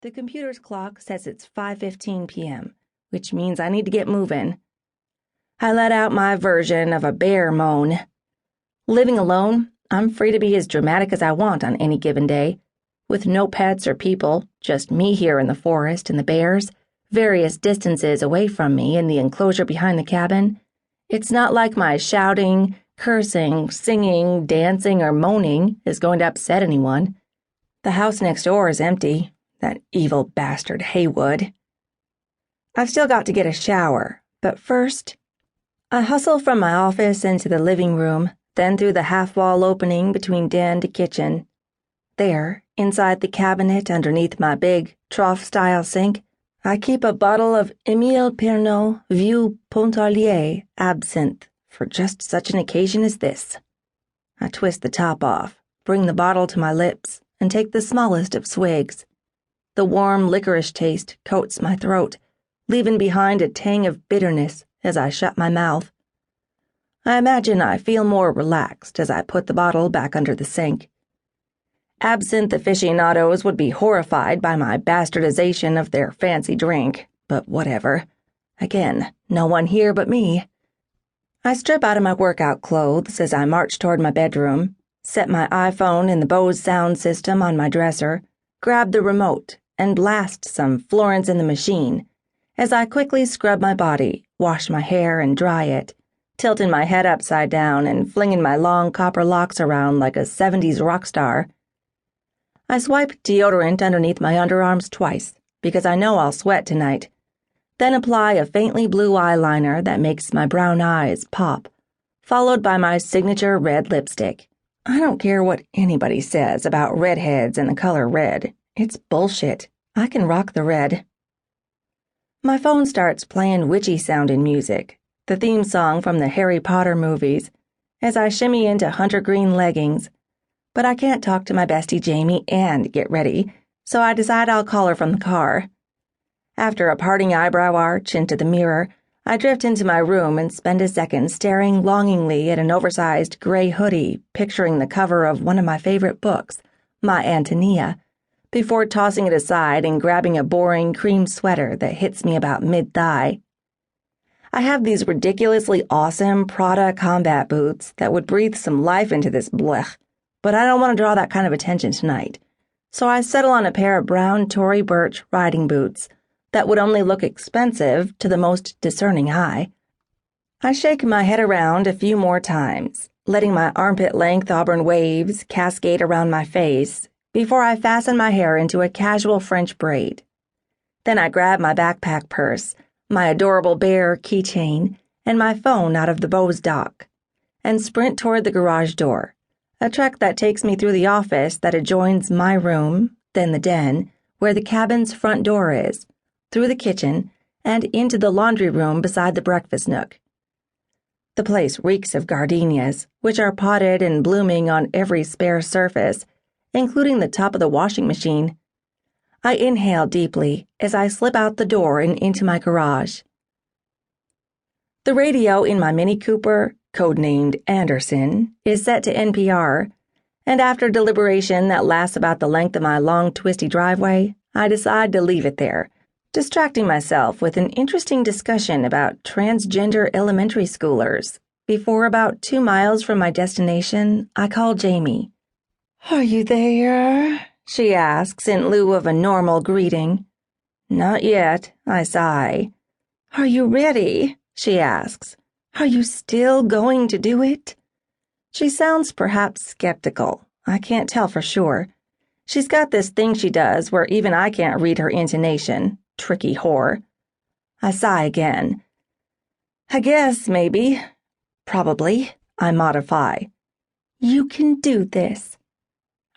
The computer's clock says it's 5:15 p.m., which means I need to get moving. I let out my version of a bear moan. Living alone, I'm free to be as dramatic as I want on any given day, with no pets or people, just me here in the forest and the bears, various distances away from me in the enclosure behind the cabin. It's not like my shouting, cursing, singing, dancing, or moaning is going to upset anyone. The house next door is empty, that evil bastard Haywood. I've still got to get a shower, but first, I hustle from my office into the living room, then through the half-wall opening between den to kitchen. There, inside the cabinet underneath my big trough-style sink, I keep a bottle of Émile Pernod Vieux Pontarlier absinthe for just such an occasion as this. I twist the top off, bring the bottle to my lips, and take the smallest of swigs. The warm licorice taste coats my throat, leaving behind a tang of bitterness as I shut my mouth. I imagine I feel more relaxed as I put the bottle back under the sink. Absinthe aficionados would be horrified by my bastardization of their fancy drink, but whatever. Again, no one here but me. I strip out of my workout clothes as I march toward my bedroom, set my iPhone in the Bose sound system on my dresser, grab the remote, and blast some Florence and the Machine as I quickly scrub my body, wash my hair, and dry it, tilting my head upside down and flinging my long copper locks around like a 70s rock star. I swipe deodorant underneath my underarms twice, because I know I'll sweat tonight, then apply a faintly blue eyeliner that makes my brown eyes pop, followed by my signature red lipstick. I don't care what anybody says about redheads and the color red. It's bullshit. I can rock the red. My phone starts playing witchy-sounding music, the theme song from the Harry Potter movies, as I shimmy into hunter green leggings. But I can't talk to my bestie Jamie and get ready, so I decide I'll call her from the car. After a parting eyebrow arch into the mirror, I drift into my room and spend a second staring longingly at an oversized gray hoodie picturing the cover of one of my favorite books, My Antonia, before tossing it aside and grabbing a boring cream sweater that hits me about mid-thigh. I have these ridiculously awesome Prada combat boots that would breathe some life into this blech, but I don't want to draw that kind of attention tonight, so I settle on a pair of brown Tory Burch riding boots that would only look expensive to the most discerning eye. I shake my head around a few more times, letting my armpit-length auburn waves cascade around my face before I fasten my hair into a casual French braid. Then I grab my backpack purse, my adorable bear keychain, and my phone out of the Bose dock, and sprint toward the garage door, a trek that takes me through the office that adjoins my room, then the den, where the cabin's front door is, through the kitchen, and into the laundry room beside the breakfast nook. The place reeks of gardenias, which are potted and blooming on every spare surface, including the top of the washing machine. I inhale deeply as I slip out the door and into my garage. The radio in my Mini Cooper, codenamed Anderson, is set to NPR, and after deliberation that lasts about the length of my long, twisty driveway, I decide to leave it there, distracting myself with an interesting discussion about transgender elementary schoolers. Before about 2 miles from my destination, I call Jamie. "Are you there?" she asks in lieu of a normal greeting. "Not yet," I sigh. "Are you ready?" she asks. "Are you still going to do it?" She sounds perhaps skeptical. I can't tell for sure. She's got this thing she does where even I can't read her intonation. Tricky whore. I sigh again. "I guess, maybe. Probably," I modify. "You can do this."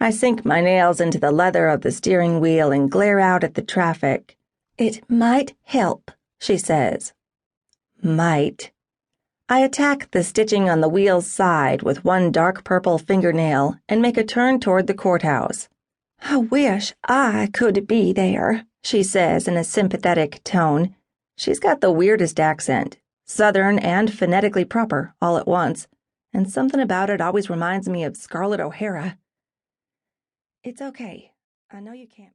I sink my nails into the leather of the steering wheel and glare out at the traffic. "It might help," she says. Might. I attack the stitching on the wheel's side with one dark purple fingernail and make a turn toward the courthouse. "I wish I could be there," she says in a sympathetic tone. She's got the weirdest accent, Southern and phonetically proper, all at once, and something about it always reminds me of Scarlett O'Hara. "It's okay. I know you can't."